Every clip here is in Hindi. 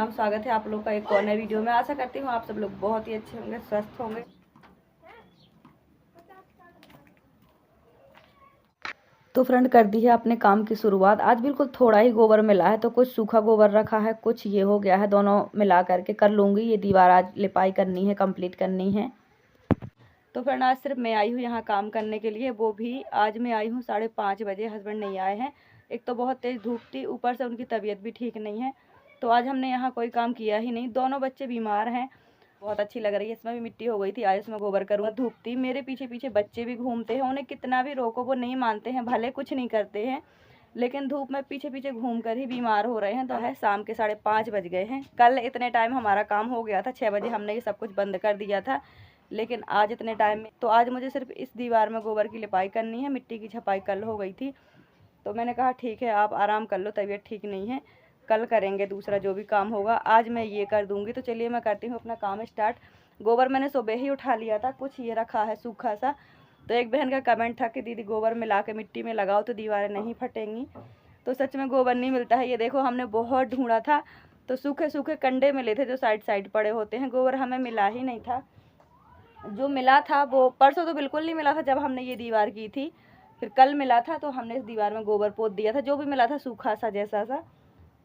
प्रणाम। स्वागत है आप लोग का एक और नए वीडियो में। आशा करती हूँ आप सब लोग बहुत ही अच्छे होंगे, स्वस्थ होंगे। तो फ्रेंड, कर दी है अपने काम की शुरुआत। आज बिल्कुल थोड़ा ही गोबर मिला है, तो कुछ सूखा गोबर रखा है, कुछ ये हो गया है। दोनों मिला करके कर लूँगी। ये दीवार आज लिपाई करनी है, कंप्लीट करनी है। तो फ्रेंड, आज सिर्फ मैं आई हूँ यहाँ काम करने के लिए। वो भी आज मैं आई हूँ 5:30 बजे। हस्बैंड नहीं आए हैं। एक तो बहुत तेज़ धूप थी, ऊपर से उनकी तबीयत भी ठीक नहीं है, तो आज हमने यहाँ कोई काम किया ही नहीं। दोनों बच्चे बीमार हैं। बहुत अच्छी लग रही है। इसमें भी मिट्टी हो गई थी, आज इसमें गोबर करूँगा। धूप थी, मेरे पीछे पीछे बच्चे भी घूमते हैं। उन्हें कितना भी रोको वो नहीं मानते हैं, भले कुछ नहीं करते हैं, लेकिन धूप में पीछे पीछे घूम कर ही बीमार हो रहे हैं। तो है शाम के 5:30 बज गए हैं। कल इतने टाइम हमारा काम हो गया था, 6 बजे हमने ये सब कुछ बंद कर दिया था, लेकिन आज इतने टाइम में तो आज मुझे सिर्फ इस दीवार में गोबर की लिपाई करनी है। मिट्टी की छपाई कल हो गई थी, तो मैंने कहा ठीक है आप आराम कर लो, तबीयत ठीक नहीं है, कल करेंगे दूसरा जो भी काम होगा। आज मैं ये कर दूंगी। तो चलिए मैं करती हूँ अपना काम स्टार्ट। गोबर मैंने सुबह ही उठा लिया था, कुछ ये रखा है सूखा सा। तो एक बहन का कमेंट था कि दीदी गोबर मिला के मिट्टी में लगाओ तो दीवारें नहीं फटेंगी। तो सच में गोबर नहीं मिलता है। ये देखो, हमने बहुत ढूंढा था, तो सूखे सूखे कंडे मिले थे जो साइड साइड पड़े होते हैं। गोबर हमें मिला ही नहीं था। जो मिला था वो परसों तो बिल्कुल नहीं मिला था जब हमने ये दीवार की थी। फिर कल मिला था, तो हमने इस दीवार में गोबर पोत दिया था। जो भी मिला था सूखा सा जैसा सा,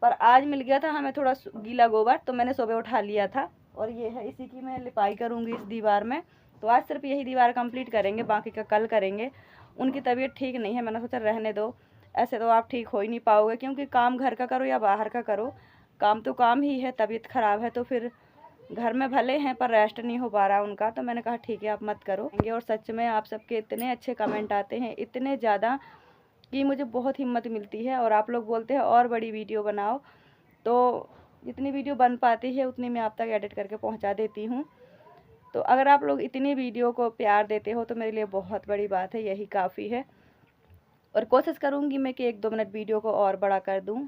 पर आज मिल गया था हमें थोड़ा गीला गोबर, तो मैंने सुबह उठा लिया था। और ये है, इसी की मैं लिपाई करूँगी इस दीवार में। तो आज सिर्फ यही दीवार कंप्लीट करेंगे, बाकी का कल करेंगे। उनकी तबीयत ठीक नहीं है, मैंने सोचा रहने दो। ऐसे तो आप ठीक हो ही नहीं पाओगे, क्योंकि काम घर का करो या बाहर का करो, काम तो काम ही है। तबीयत ख़राब है तो फिर घर में भले हैं पर रेस्ट नहीं हो पा रहा उनका। तो मैंने कहा ठीक है आप मत करो। और सच में आप सबके इतने अच्छे कमेंट आते हैं, इतने ज़्यादा, कि मुझे बहुत हिम्मत मिलती है। और आप लोग बोलते हैं और बड़ी वीडियो बनाओ, तो जितनी वीडियो बन पाती है उतनी मैं आप तक एडिट करके पहुंचा देती हूं। तो अगर आप लोग इतनी वीडियो को प्यार देते हो तो मेरे लिए बहुत बड़ी बात है, यही काफ़ी है। और कोशिश करूंगी मैं कि 1-2 मिनट वीडियो को और बड़ा कर दूं।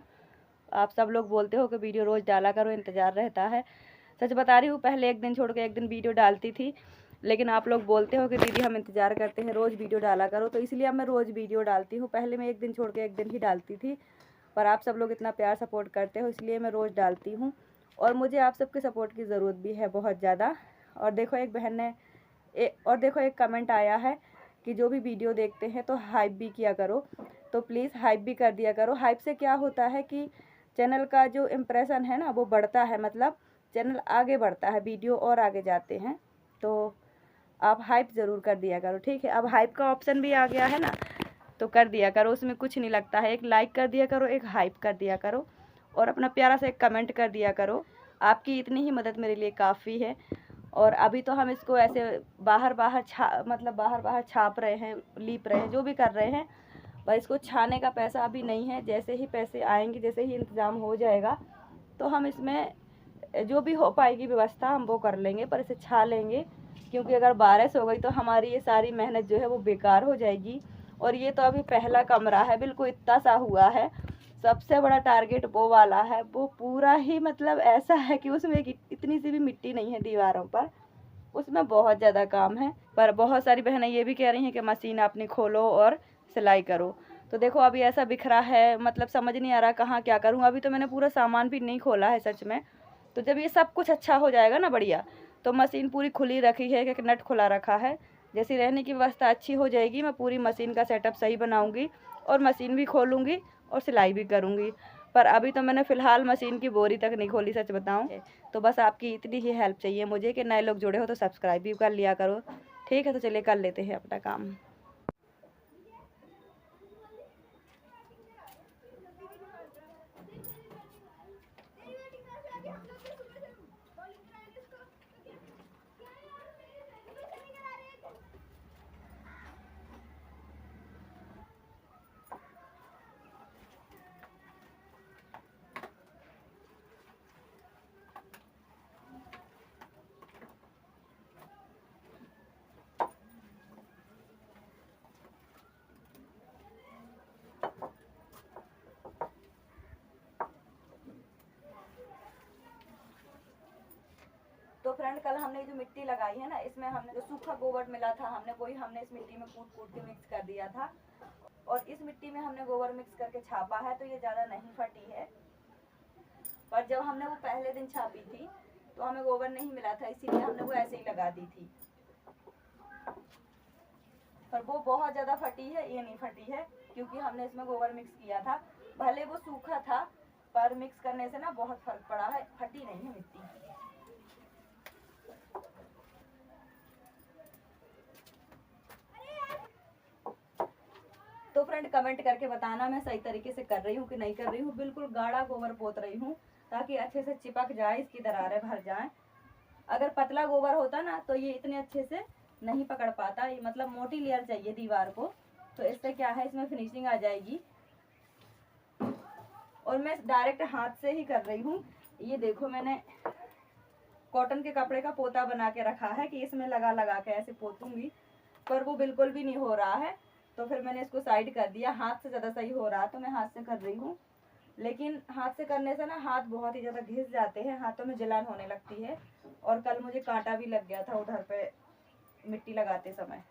आप सब लोग बोलते हो कि वीडियो रोज़ डाला करो, इंतज़ार रहता है। सच बता रही हूँ, पहले एक दिन छोड़ के एक दिन वीडियो डालती थी, लेकिन आप लोग बोलते हो कि दीदी हम इंतज़ार करते हैं, रोज़ वीडियो डाला करो, तो इसलिए अब मैं रोज़ वीडियो डालती हूँ। पहले मैं एक दिन छोड़ के एक दिन ही डालती थी, पर आप सब लोग इतना प्यार सपोर्ट करते हो, इसलिए मैं रोज़ डालती हूँ। और मुझे आप सबके सपोर्ट की ज़रूरत भी है बहुत ज़्यादा। और देखो एक बहन ने एक कमेंट आया है कि जो भी वीडियो देखते हैं तो हाइप भी किया करो। तो प्लीज़ हाइप भी कर दिया करो। हाइप से क्या होता है कि चैनल का जो इम्प्रेशन है ना वो बढ़ता है, मतलब चैनल आगे बढ़ता है, वीडियो और आगे जाते हैं। तो आप हाइप ज़रूर कर दिया करो, ठीक है। अब हाइप का ऑप्शन भी आ गया है ना, तो कर दिया करो, उसमें कुछ नहीं लगता है। एक लाइक कर दिया करो, एक हाइप कर दिया करो, और अपना प्यारा सा एक कमेंट कर दिया करो। आपकी इतनी ही मदद मेरे लिए काफ़ी है। और अभी तो हम इसको ऐसे बाहर बाहर छाप रहे हैं, लीप रहे हैं, जो भी कर रहे हैं, पर इसको छाने का पैसा अभी नहीं है। जैसे ही पैसे आएंगे, जैसे ही इंतज़ाम हो जाएगा, तो हम इसमें जो भी हो पाएगी व्यवस्था हम वो कर लेंगे, पर इसे छा लेंगे। क्योंकि अगर बारिश हो गई तो हमारी ये सारी मेहनत जो है वो बेकार हो जाएगी। और ये तो अभी पहला कमरा है, बिल्कुल इतना सा हुआ है। सबसे बड़ा टारगेट वो वाला है, वो पूरा ही मतलब ऐसा है कि उसमें इतनी सी भी मिट्टी नहीं है दीवारों पर, उसमें बहुत ज़्यादा काम है। पर बहुत सारी बहनें ये भी कह रही हैं कि मशीन अपनी खोलो और सिलाई करो। तो देखो अभी ऐसा बिखरा है, मतलब समझ नहीं आ रहा कहाँ क्या करूँ। अभी तो मैंने पूरा सामान भी नहीं खोला है सच में। तो जब ये सब कुछ अच्छा हो जाएगा ना बढ़िया, तो मशीन पूरी खुली रखी है, एक नट खुला रखा है। जैसी रहने की व्यवस्था अच्छी हो जाएगी, मैं पूरी मशीन का सेटअप सही बनाऊंगी और मशीन भी खोलूँगी और सिलाई भी करूँगी। पर अभी तो मैंने फ़िलहाल मशीन की बोरी तक नहीं खोली, सच बताऊँ। तो बस आपकी इतनी ही हेल्प चाहिए मुझे कि नए लोग जुड़े हो तो सब्सक्राइब भी कर लिया करो, ठीक है। तो चलिए कर लेते हैं अपना काम। तो फ्रेंड, कल हमने जो मिट्टी लगाई है ना, इसमें हमने जो सूखा गोबर मिला था, हमने इस मिट्टी में कूट कूट के मिक्स कर दिया था। और इस मिट्टी में हमने गोबर मिक्स करके छापा है, तो ये ज़्यादा नहीं फटी है। पर जब हमने वो पहले दिन छापी थी तो हमें गोबर नहीं मिला था, इसीलिए हमने वो ऐसे ही लगा दी थी। पर वो बहुत ज़्यादा फटी है, ये नहीं फटी है क्योंकि हमने इसमें गोबर मिक्स किया था। भले वो सूखा था पर मिक्स करने से ना बहुत फर्क पड़ा है, फटी नहीं है मिट्टी। तो फ्रेंड कमेंट करके बताना मैं सही तरीके से कर रही हूँ कि नहीं कर रही हूँ। बिल्कुल गाढ़ा गोबर पोत रही हूँ ताकि अच्छे से चिपक जाए, इसकी दरारें भर जाएं। अगर पतला गोबर होता ना तो ये इतने अच्छे से नहीं पकड़ पाता, ये मतलब मोटी लेयर चाहिए दीवार को, तो इससे क्या है इसमें फिनिशिंग आ जाएगी। और मैं डायरेक्ट हाथ से ही कर रही हूँ। ये देखो मैंने कॉटन के कपड़े का पोता बना के रखा है कि इसमें लगा लगा के ऐसे पोतूंगी, पर वो बिल्कुल भी नहीं हो रहा है। तो फिर मैंने इसको साइड कर दिया, हाथ से ज़्यादा सही हो रहा तो मैं हाथ से कर रही हूँ। लेकिन हाथ से करने से ना हाथ बहुत ही ज़्यादा घिस जाते हैं, हाथों में जलन होने लगती है। और कल मुझे कांटा भी लग गया था उधर पे मिट्टी लगाते समय।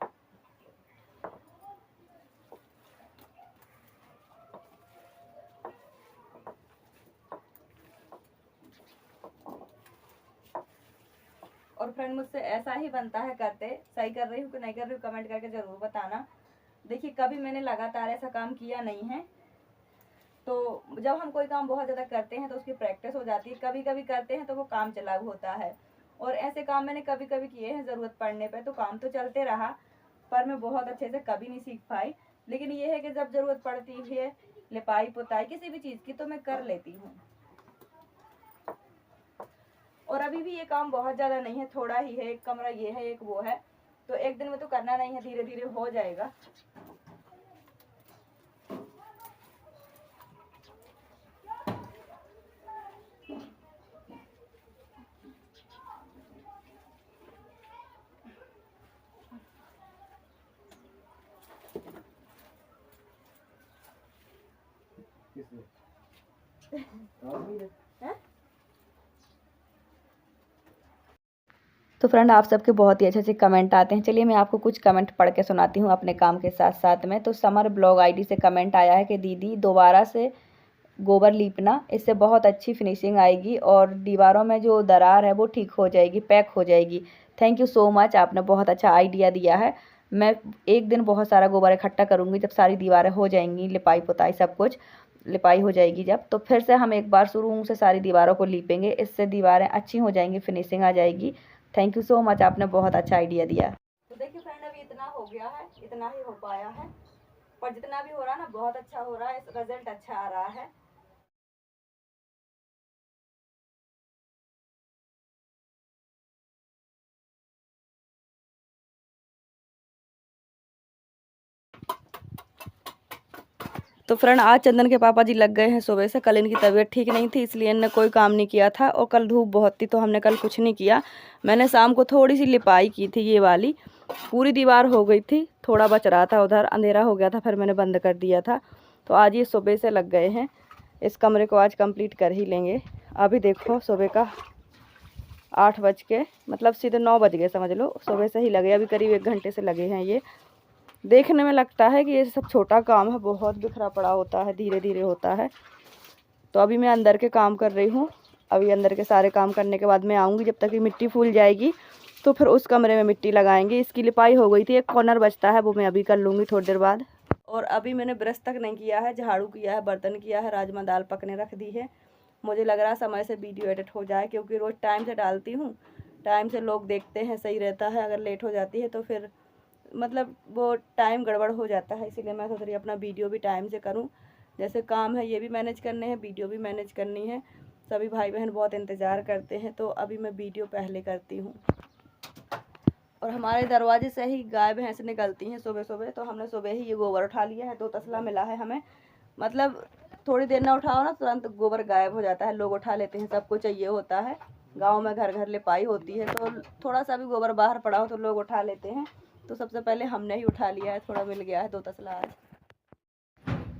और फ्रेंड मुझसे ऐसा ही बनता है करते, सही कर रही हूँ कि नहीं कर रही हूँ कमेंट करके ज़रूर बताना। देखिए कभी मैंने लगातार ऐसा काम किया नहीं है, तो जब हम कोई काम बहुत ज़्यादा करते हैं तो उसकी प्रैक्टिस हो जाती है। कभी कभी करते हैं तो वो काम चलाऊ होता है, और ऐसे काम मैंने कभी कभी किए हैं ज़रूरत पड़ने पे, तो काम तो चलते रहा पर मैं बहुत अच्छे से कभी नहीं सीख पाई। लेकिन ये है कि जब ज़रूरत पड़ती है लिपाई पुताई किसी भी चीज़ की तो मैं कर लेती हूँ। और अभी भी ये काम बहुत ज़्यादा नहीं है, थोड़ा ही है, एक कमरा ये है एक वो है, तो एक दिन में तो करना नहीं है, धीरे धीरे हो जाएगा। तो फ्रेंड आप सबके बहुत ही अच्छे अच्छे कमेंट आते हैं। चलिए मैं आपको कुछ कमेंट पढ़ के सुनाती हूँ अपने काम के साथ साथ में। तो समर ब्लॉग आईडी से कमेंट आया है कि दीदी दोबारा से गोबर लीपना, इससे बहुत अच्छी फिनिशिंग आएगी और दीवारों में जो दरार है वो ठीक हो जाएगी, पैक हो जाएगी। थैंक यू सो मच, आपने बहुत अच्छा आइडिया दिया है। मैं एक दिन बहुत सारा गोबर इकट्ठा करूँगी, जब सारी दीवारें हो जाएंगी, लिपाई पुताई सब कुछ लिपाई हो जाएगी जब, तो फिर से हम एक बार शुरू से सारी दीवारों को लीपेंगे। इससे दीवारें अच्छी हो जाएंगी, फिनिशिंग आ जाएगी। थैंक यू सो मच, आपने बहुत अच्छा आइडिया दिया। तो देखिए फ्रेंड अभी इतना हो गया है, इतना ही हो पाया है, पर जितना भी हो रहा है ना बहुत अच्छा हो रहा है, रिजल्ट अच्छा आ रहा है। तो फ्रेंड आज चंदन के पापा जी लग गए हैं सुबह से। कल इनकी तबीयत ठीक नहीं थी इसलिए इनने कोई काम नहीं किया था, और कल धूप बहुत थी तो हमने कल कुछ नहीं किया। मैंने शाम को थोड़ी सी लिपाई की थी, ये वाली पूरी दीवार हो गई थी, थोड़ा बच रहा था, उधर अंधेरा हो गया था फिर मैंने बंद कर दिया था। तो आज ये सुबह से लग गए हैं, इस कमरे को आज कंप्लीट कर ही लेंगे। अभी देखो सुबह का 8 बज के मतलब सीधे 9 बज गए समझ लो, सुबह से ही लगे, अभी करीब 1 घंटे से लगे हैं। ये देखने में लगता है कि ये सब छोटा काम है, बहुत बिखरा पड़ा होता है, धीरे धीरे होता है। तो अभी मैं अंदर के काम कर रही हूँ। अभी अंदर के सारे काम करने के बाद मैं आऊँगी, जब तक कि मिट्टी फूल जाएगी तो फिर उस कमरे में मिट्टी लगाएंगे। इसकी लिपाई हो गई थी, एक कॉर्नर बचता है वो मैं अभी कर लूँगी थोड़ी देर बाद। और अभी मैंने ब्रश तक नहीं किया है, झाड़ू किया है, बर्तन किया है, राजमा दाल पकने रख दी है। मुझे लग रहा समय से वीडियो एडिट हो जाए, क्योंकि रोज़ टाइम से डालती हूँ, टाइम से लोग देखते हैं, सही रहता है। अगर लेट हो जाती है तो फिर मतलब वो टाइम गड़बड़ हो जाता है, इसीलिए मैं सोच रही अपना वीडियो भी टाइम से करूं। जैसे काम है ये भी मैनेज करने हैं, वीडियो भी मैनेज करनी है, सभी भाई बहन बहुत इंतज़ार करते हैं, तो अभी मैं वीडियो पहले करती हूँ। और हमारे दरवाजे से ही गाय भैंस निकलती हैं सुबह सुबह, तो हमने सुबह ही ये गोबर उठा लिया है, 2 तसला मिला है हमें। मतलब थोड़ी देर ना उठाओ ना तुरंत गोबर गायब हो जाता है, लोग उठा लेते हैं, सबको चाहिए होता है। गाँव में घर घर लिपाई होती है, तो थोड़ा सा भी गोबर बाहर पड़ा हो तो लोग उठा लेते हैं। तो सबसे पहले हमने ही उठा लिया है, थोड़ा मिल गया है 2 तसला आज।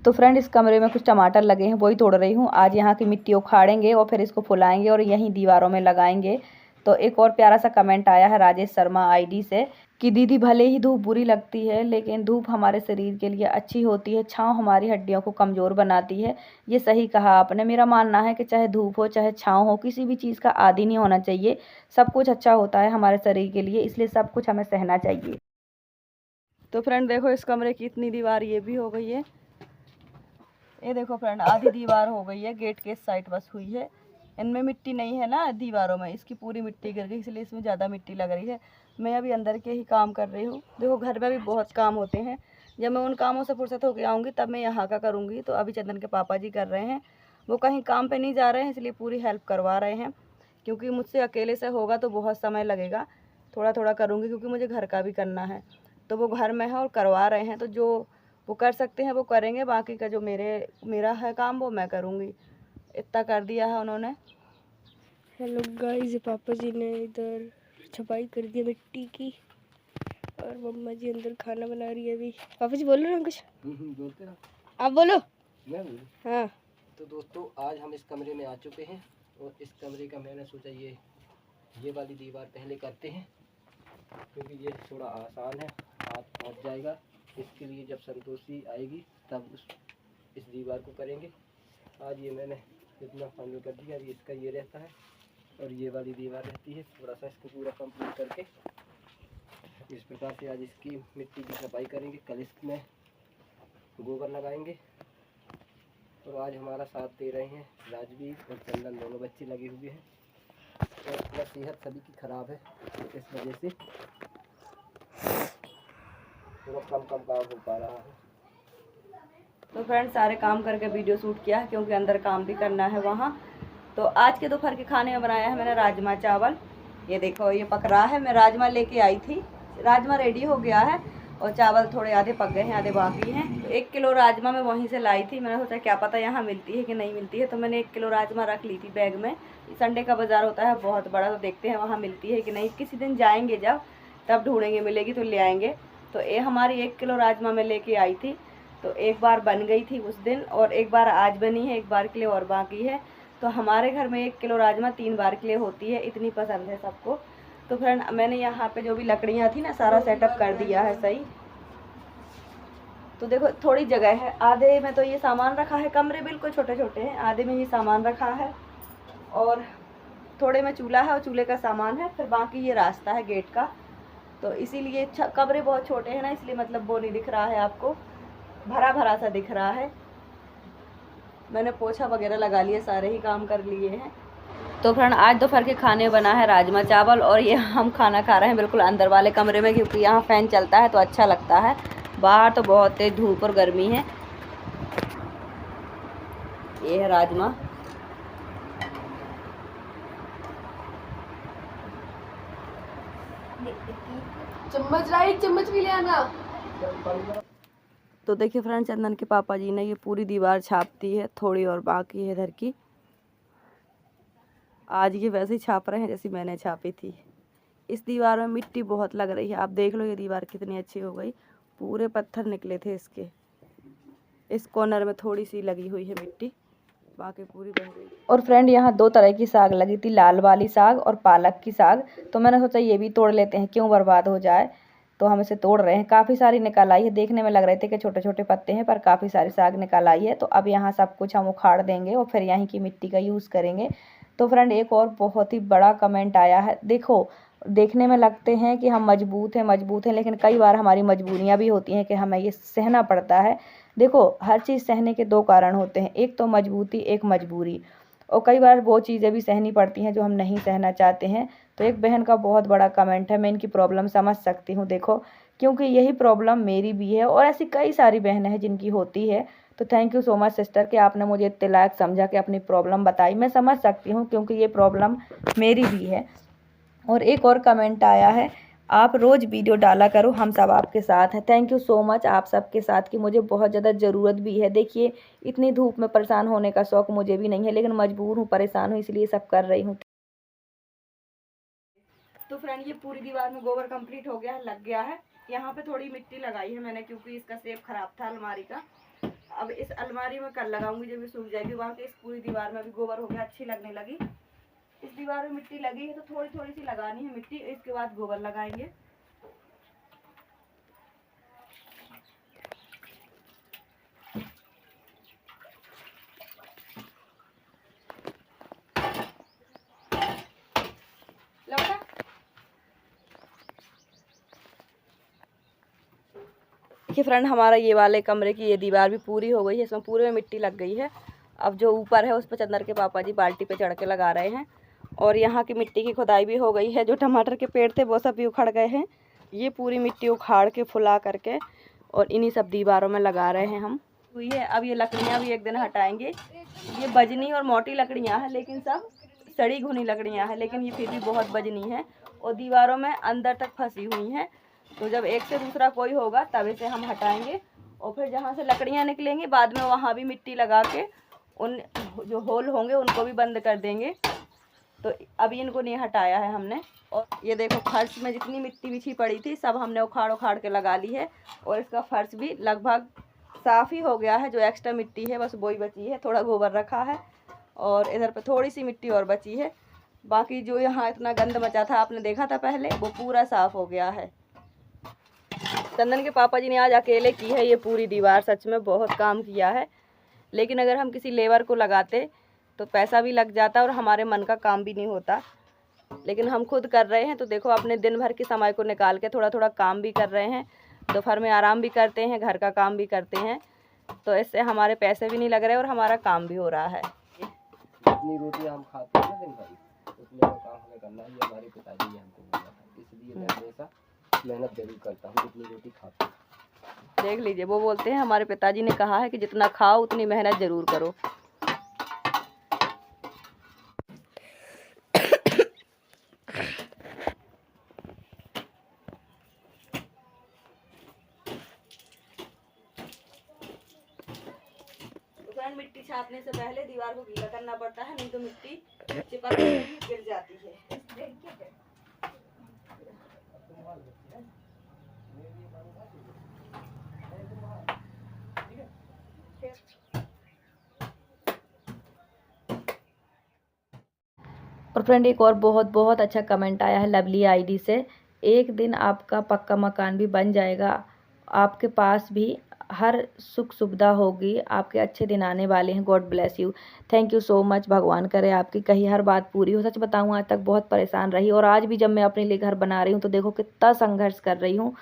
तो फ्रेंड इस कमरे में कुछ टमाटर लगे हैं, वही तोड़ रही हूँ। आज यहाँ की मिट्टी उखाड़ेंगे और फिर इसको फुलाएंगे और यहीं दीवारों में लगाएंगे। तो एक और प्यारा सा कमेंट आया है राजेश शर्मा आईडी से कि दीदी भले ही धूप बुरी लगती है लेकिन धूप हमारे शरीर के लिए अच्छी होती है, छाँव हमारी हड्डियों को कमज़ोर बनाती है। ये सही कहा आपने। मेरा मानना है कि चाहे धूप हो चाहे छाँव हो, किसी भी चीज़ का आदी नहीं होना चाहिए। सब कुछ अच्छा होता है हमारे शरीर के लिए, इसलिए सब कुछ हमें सहना चाहिए। तो फ्रेंड देखो इस कमरे की इतनी दीवार ये भी हो गई है। ये देखो फ्रेंड आधी दीवार हो गई है, गेट के इस साइड बस हुई है। इनमें मिट्टी नहीं है ना दीवारों में, इसकी पूरी मिट्टी गिर गई, इसलिए इसमें ज़्यादा मिट्टी लग रही है। मैं अभी अंदर के ही काम कर रही हूँ। देखो घर में भी बहुत काम होते हैं, जब मैं उन कामों से फुर्सत होकर आऊँगी तब मैं यहाँ का करूँगी। तो अभी चंदन के पापा जी कर रहे हैं, वो कहीं काम पर नहीं जा रहे हैं, इसलिए पूरी हेल्प करवा रहे हैं। क्योंकि मुझसे अकेले से होगा तो बहुत समय लगेगा, थोड़ा थोड़ा करूँगी क्योंकि मुझे घर का भी करना है। तो वो घर में है और करवा रहे हैं, तो जो वो कर सकते हैं वो करेंगे, बाकी का जो मेरा है काम वो मैं करूँगी। इतना कर दिया है उन्होंने। हेलो गाइस, पापा जी ने इधर छपाई कर दी मिट्टी की और मम्मा जी अंदर खाना बना रही है अभी। पापा जी बोल रहे हैं कुछ? बोलते ना, आप बोलो। मैं बोलूं? हाँ। तो दोस्तों आज हम इस कमरे में आ चुके हैं और इस कमरे का मैंने सोचा ये वाली दीवार पहले करते हैं, क्योंकि ये थोड़ा आसान है, हाथ पहुँच जाएगा। इसके लिए जब संतोषी आएगी तब इस दीवार को करेंगे। आज ये मैंने इतना फाइनल कर दिया। अभी इसका ये रहता है और ये वाली दीवार रहती है। थोड़ा सा इसको पूरा कंप्लीट करके इस प्रकार से आज इसकी मिट्टी की सफाई करेंगे। कल इसमें गोबर लगाएंगे। और आज हमारा साथ दे रहे हैं राजवीर और चंदन, दोनों बच्चे लगे हुए हैं। और थोड़ा सेहत सभी की ख़राब है, तो इस वजह से थोड़ा कम काम हो पा रहा है। तो फ्रेंड सारे काम करके वीडियो शूट किया है, क्योंकि अंदर काम भी करना है वहाँ। तो आज के दोपहर के खाने में बनाया है मैंने राजमा चावल। ये देखो ये पक रहा है, मैं राजमा लेके आई थी, राजमा रेडी हो गया है और चावल थोड़े आधे पक गए हैं आधे बाकी हैं। तो 1 किलो राजमा मैं वहीं से लाई थी। मैंने सोचा क्या पता यहाँ मिलती है कि नहीं मिलती है, तो मैंने 1 किलो राजमा रख ली थी बैग में। संडे का बाज़ार होता है बहुत बड़ा, तो देखते हैं वहाँ मिलती है कि नहीं। किसी दिन जाएंगे जब तब ढूंढेंगे, मिलेगी तो ले आएंगे। तो ये हमारी 1 किलो राजमा मैं लेके आई थी। तो एक बार बन गई थी उस दिन और एक बार आज बनी है, एक बार के लिए और बाकी है। तो हमारे घर में 1 किलो राजमा 3 बार के लिए होती है, इतनी पसंद है सबको। तो फ्रेंड मैंने यहाँ पे जो भी लकड़ियाँ थी ना सारा सेटअप कर दिया है सही। तो देखो थोड़ी जगह है, आधे में तो ये सामान रखा है, कमरे बिल्कुल छोटे छोटे हैं, आधे में ये सामान रखा है और थोड़े में चूल्हा है और चूल्हे का सामान है, फिर बाकी ये रास्ता है गेट का। तो इसीलिए कमरे बहुत छोटे हैं ना, इसलिए मतलब वो नहीं दिख रहा है आपको, भरा भरा सा दिख रहा है। मैंने पोछा वगैरह लगा लिया, सारे ही काम कर लिए हैं। तो फ्रेंड आज दोपहर के खाने बना है राजमा चावल और ये हम खाना खा रहे हैं बिल्कुल अंदर वाले कमरे में, क्योंकि यहाँ फ़ैन चलता है तो अच्छा लगता है। बाहर तो बहुत तेज धूप और गर्मी है। ये है राजमा। चम्मच लाई, चम्मच भी ले आना। तो देखिए फ्रेंड चंदन के पापा जी ने ये पूरी दीवार छाप दी है, थोड़ी और बाकी है इधर की। आज ये वैसे ही छाप रहे हैं जैसी मैंने छापी थी। इस दीवार में मिट्टी बहुत लग रही है, आप देख लो ये दीवार कितनी अच्छी हो गई। पूरे पत्थर निकले थे इसके, इस कॉर्नर में थोड़ी सी लगी हुई है मिट्टी, बाकी पूरी बह गई। और फ्रेंड यहाँ 2 तरह की साग लगी थी, लाल वाली साग और पालक की साग। तो मैंने सोचा ये भी तोड़ लेते हैं, क्यों बर्बाद हो जाए। तो हम इसे तोड़ रहे हैं, काफ़ी सारी निकल आई है। देखने में लग रहे थे कि छोटे छोटे पत्ते हैं, पर काफ़ी सारी साग निकल आई है। तो अब यहाँ सब कुछ हम उखाड़ देंगे और फिर यहीं की मिट्टी का यूज़ करेंगे। तो फ्रेंड एक और बहुत ही बड़ा कमेंट आया है। देखो देखने में लगते हैं कि हम मजबूत हैं, लेकिन कई बार हमारी मजबूरियाँ भी होती हैं कि हमें ये सहना पड़ता है। देखो हर चीज़ सहने के 2 कारण होते हैं, एक तो मजबूती, एक मजबूरी। और कई बार वो चीज़ें भी सहनी पड़ती हैं जो हम नहीं सहना चाहते हैं। तो एक बहन का बहुत बड़ा कमेंट है, मैं इनकी प्रॉब्लम समझ सकती हूँ। देखो क्योंकि यही प्रॉब्लम मेरी भी है और ऐसी कई सारी बहनें हैं जिनकी होती है। तो thank you so much sister कि आपने मुझे इतने लायक समझा कि अपनी प्रॉब्लम बताई। मैं समझ सकती हूँ क्योंकि ये प्रॉब्लम मेरी भी है। और एक और कमेंट आया है, आप रोज़ वीडियो डाला करो, हम सब आपके साथ हैं। थैंक यू सो मच आप सबके साथ की मुझे बहुत ज़्यादा ज़रूरत भी है। देखिए इतनी धूप में परेशान होने का शौक़ मुझे भी नहीं है, लेकिन मजबूर हूँ, परेशान हूँ, इसलिए सब कर रही हूँ। तो फ्रेंड ये पूरी दीवार में गोबर कंप्लीट हो गया है, लग गया है। यहाँ पे थोड़ी मिट्टी लगाई है मैंने क्योंकि इसका शेप ख़राब था अलमारी का। अब इस अलमारी में कल लगाऊंगी जब ये सूख जाएगी। वहाँ के इस पूरी दीवार में भी गोबर हो गया, अच्छी लगने लगी। इस दीवार में मिट्टी लगी है तो थोड़ी थोड़ी सी लगानी है मिट्टी, इसके बाद गोबर लगाएंगे। देखिए फ्रेंड, हमारा ये वाले कमरे की ये दीवार भी पूरी हो गई है, इसमें पूरे में मिट्टी लग गई है। अब जो ऊपर है उस पर चंदर के पापा जी बाल्टी पे चढ़ के लगा रहे हैं। और यहाँ की मिट्टी की खुदाई भी हो गई है। जो टमाटर के पेड़ थे वो सब भी उखड़ गए हैं। ये पूरी मिट्टी उखाड़ के फुला करके और इन्हीं सब दीवारों में लगा रहे हैं हम। हुई है, अब ये लकड़ियाँ भी एक दिन हटाएंगे। ये बजनी और मोटी लकड़ियाँ हैं, लेकिन सब सड़ी घुनी लकड़ियाँ हैं, लेकिन ये फिर भी बहुत बजनी है और दीवारों में अंदर तक फंसी हुई हैं। तो जब एक से दूसरा कोई होगा तब इसे हम हटाएंगे और फिर जहाँ से लकड़ियाँ निकलेंगी बाद में वहाँ भी मिट्टी लगा के उन जो होल होंगे उनको भी बंद कर देंगे। तो अभी इनको नहीं हटाया है हमने। और ये देखो, फर्श में जितनी मिट्टी बिछी पड़ी थी सब हमने उखाड़ के लगा ली है और इसका फर्श भी लगभग साफ ही हो गया है। जो एक्स्ट्रा मिट्टी है बस वही बची है, थोड़ा गोबर रखा है और इधर पे थोड़ी सी मिट्टी और बची है। बाकी जो यहाँ इतना गंद मचा था आपने देखा था पहले, वो पूरा साफ हो गया है। चंदन के पापा जी ने आज अकेले की है ये पूरी दीवार, सच में बहुत काम किया है। लेकिन अगर हम किसी लेबर को लगाते तो पैसा भी लग जाता और हमारे मन का काम भी नहीं होता। लेकिन हम खुद कर रहे हैं तो देखो, अपने दिन भर के समय को निकाल के थोड़ा थोड़ा काम भी कर रहे हैं, दोपहर में आराम भी करते हैं, घर का काम भी करते हैं। तो इससे हमारे पैसे भी नहीं लग रहे और हमारा काम भी हो रहा है। जितनी रोटी हम खाते हैं ना दिन भर, उतने का काम हमें करना है। ये हमारे पिताजी ने हमको बोला था, इसलिए मैं हमेशा मेहनत जरूर करता हूँ जितनी रोटी खाता हूँ। देख लीजिए, वो बोलते हैं हमारे पिताजी ने कहा है कि जितना खाओ उतनी मेहनत ज़रूर करो। मिट्टी छापने से पहले दीवार को गीला करना पड़ता है, नहीं तो मिट्टी चिपक गिर जाती है। और फ्रेंड, एक और बहुत अच्छा कमेंट आया है लवली आईडी से। एक दिन आपका पक्का मकान भी बन जाएगा, आपके पास भी हर सुख सुविधा होगी, आपके अच्छे दिन आने वाले हैं। God bless you. Thank you so much. भगवान करे आपकी कही हर बात पूरी हो। सच बताऊं, आज तक बहुत परेशान रही और आज भी जब मैं अपने लिए घर बना रही हूँ तो देखो कितना संघर्ष कर रही हूँ।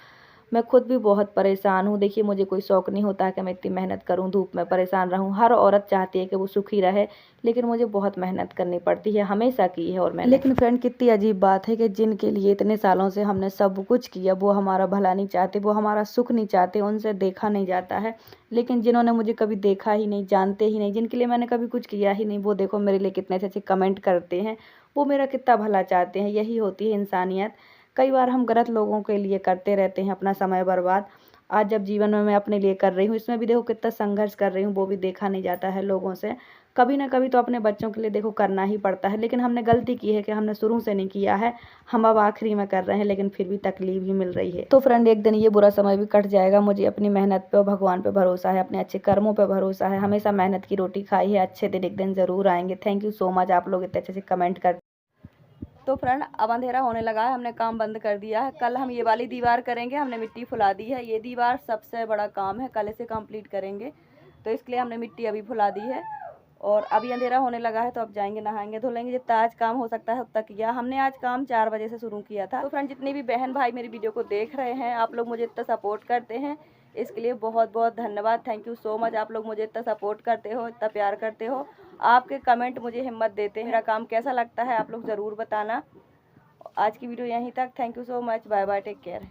मैं खुद भी बहुत परेशान हूँ। देखिए, मुझे कोई शौक़ नहीं होता है कि मैं इतनी मेहनत करूँ, धूप में परेशान रहूँ। हर औरत चाहती है कि वो सुखी रहे, लेकिन मुझे बहुत मेहनत करनी पड़ती है, हमेशा की है और मैंने। लेकिन फ्रेंड, कितनी अजीब बात है कि जिनके लिए इतने सालों से हमने सब कुछ किया वो हमारा भला नहीं चाहते, वो हमारा सुख नहीं चाहते, उनसे देखा नहीं जाता है। लेकिन जिन्होंने मुझे कभी देखा ही नहीं, जानते ही नहीं, जिनके लिए मैंने कभी कुछ किया ही नहीं, वो देखो मेरे लिए कितने अच्छे कमेंट करते हैं, वो मेरा कितना भला चाहते हैं। यही होती है इंसानियत। कई बार हम गलत लोगों के लिए करते रहते हैं अपना समय बर्बाद। आज जब जीवन में मैं अपने लिए कर रही हूँ, इसमें भी देखो कितना संघर्ष कर रही हूँ, वो भी देखा नहीं जाता है लोगों से। कभी ना कभी तो अपने बच्चों के लिए देखो करना ही पड़ता है। लेकिन हमने गलती की है कि हमने शुरू से नहीं किया है, हम अब आखिरी में कर रहे हैं, लेकिन फिर भी तकलीफ ही मिल रही है। तो फ्रेंड, एक दिन ये बुरा समय भी कट जाएगा। मुझे अपनी मेहनत पे और भगवान पे भरोसा है, अपने अच्छे कर्मों पे भरोसा है। हमेशा मेहनत की रोटी खाई है, अच्छे दिन एक दिन ज़रूर आएंगे। थैंक यू सो मच, आप लोग इतने अच्छे से कमेंट करते। तो फ्रेंड, अब अंधेरा होने लगा है, हमने काम बंद कर दिया है। कल हम ये वाली दीवार करेंगे, हमने मिट्टी फुला दी है। ये दीवार सबसे बड़ा काम है, कल इसे कंप्लीट करेंगे, तो इसके लिए हमने मिट्टी अभी फुला दी है। और अभी अंधेरा होने लगा है तो अब जाएंगे, नहाएंगे, धुलेंगे। जितना आज काम हो सकता है उतना किया हमने। आज काम 4 बजे से शुरू किया था। तो फ्रेंड, जितनी भी बहन भाई मेरी वीडियो को देख रहे हैं, आप लोग मुझे इतना सपोर्ट करते हैं, इसके लिए बहुत बहुत धन्यवाद। Thank you so much. आप लोग मुझे इतना सपोर्ट करते हो, इतना प्यार करते हो। आपके कमेंट मुझे हिम्मत देते हैं। मेरा काम कैसा लगता है आप लोग ज़रूर बताना। आज की वीडियो यहीं तक। Thank you so much. Bye bye, take care.